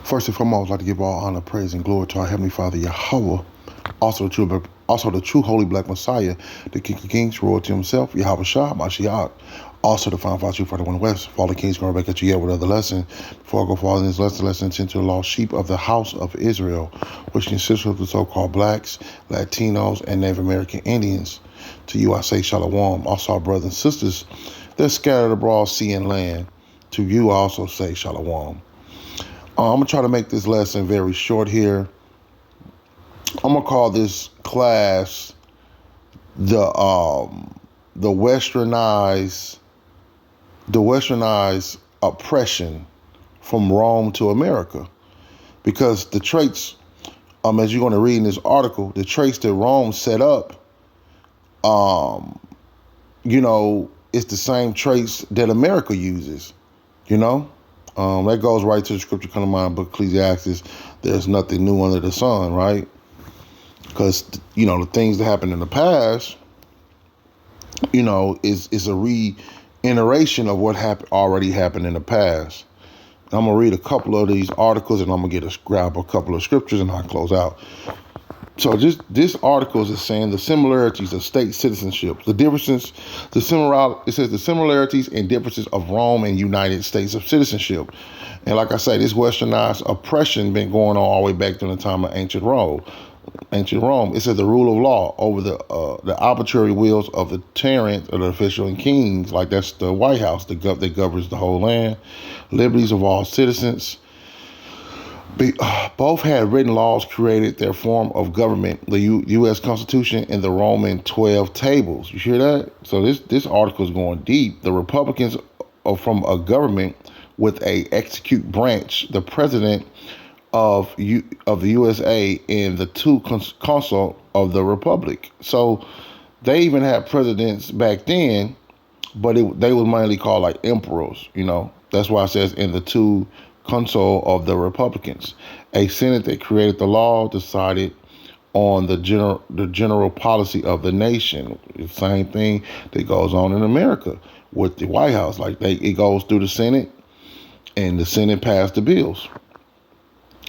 First and foremost, I'd like to give all honor, praise, and glory to our Heavenly Father, Yahweh, also the true Holy Black Messiah, the King of Kings, royalty himself, Yahweh Shah, Mashiach, also the final true for the one west. Fallen Kings, going back at you yet with another lesson. Before I go forward in this lesson into the lost sheep of the house of Israel, which consists of the so-called blacks, Latinos, and Native American Indians. To you I say Shalom. Also our brothers and sisters, they're scattered abroad, sea and land. To you I also say Shalom. I'm going to try to make this lesson very short here. I'm going to call this class the Westernize oppression from Rome to America. Because the traits, as you're going to read in this article, the traits that Rome set up, it's the same traits that America uses, that goes right to the scripture coming to mind, book Ecclesiastes. There's nothing new under the sun, right? Because, the things that happened in the past, is a reiteration of what already happened in the past. I'm going to read a couple of these articles and I'm going to grab a couple of scriptures and I'll close out. So this article is saying the similarities of state citizenship, it says the similarities and differences of Rome and United States of citizenship. And like I say, this westernized oppression been going on all the way back to the time of ancient Rome. It says the rule of law over the arbitrary wills of the tyrant or the official and kings, like that's the White House that governs the whole land, liberties of all citizens. Both had written laws created their form of government, the U.S. Constitution and the Roman 12 tables. You hear that? So this article is going deep. The Republicans are from a government with a execute branch, the president of the USA and the two consul of the Republic. So they even had presidents back then, but they was mainly called like emperors. That's why it says in the two consul of the Republicans. A Senate that created the law decided on the general policy of the nation. The same thing that goes on in America with the White House. It goes through the Senate, and the Senate passed the bills.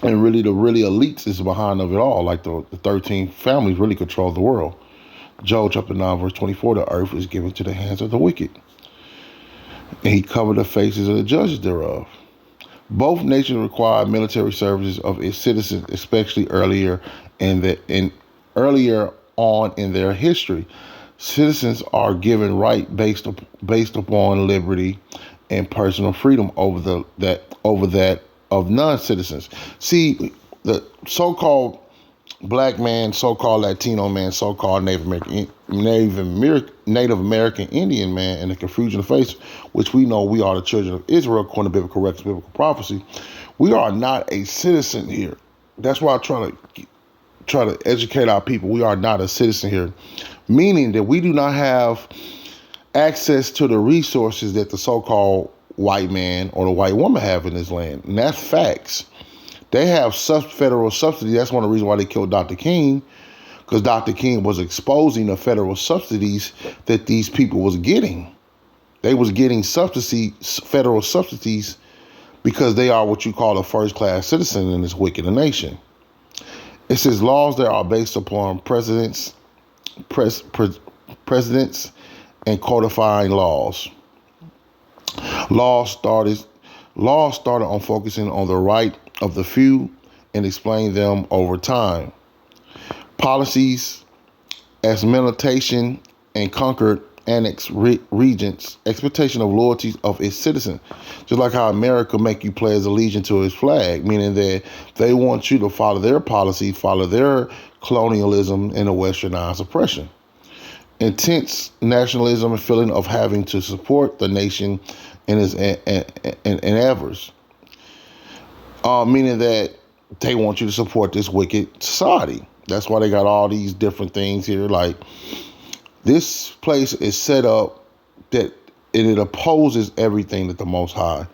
And really, the elites is behind of it all. Like the 13 families really control the world. Job chapter 9, verse 24, the earth is given to the hands of the wicked, and he covered the faces of the judges thereof. Both nations require military services of its citizens, especially earlier on in their history. Citizens are given right based upon liberty and personal freedom over that of non-citizens. See, the so-called black man, so-called Latino man, so-called Native American Indian man, and the confusion of faith, which we know we are the children of Israel according to biblical records, biblical prophecy. We are not a citizen here. That's why I try to educate our people. We are not a citizen here, meaning that we do not have access to the resources that the so-called white man or the white woman have in this land, and that's facts. They have federal subsidy. That's one of the reasons why they killed Dr. King, because Dr. King was exposing the federal subsidies that these people was getting. They was getting federal subsidies because they are what you call a first-class citizen in this wicked nation. It says laws that are based upon presidents and codifying laws. Laws started on focusing on the right of the few and explain them over time. Policies, assimilation, and conquered annexed regions, expectation of loyalties of its citizens. Just like how America make you pledge allegiance to its flag, meaning that they want you to follow their policy, follow their colonialism and the westernized oppression. Intense nationalism and feeling of having to support the nation and its endeavors. Meaning that they want you to support this wicked society. That's why they got all these different things here. Like, this place is set up that it opposes everything that the Most High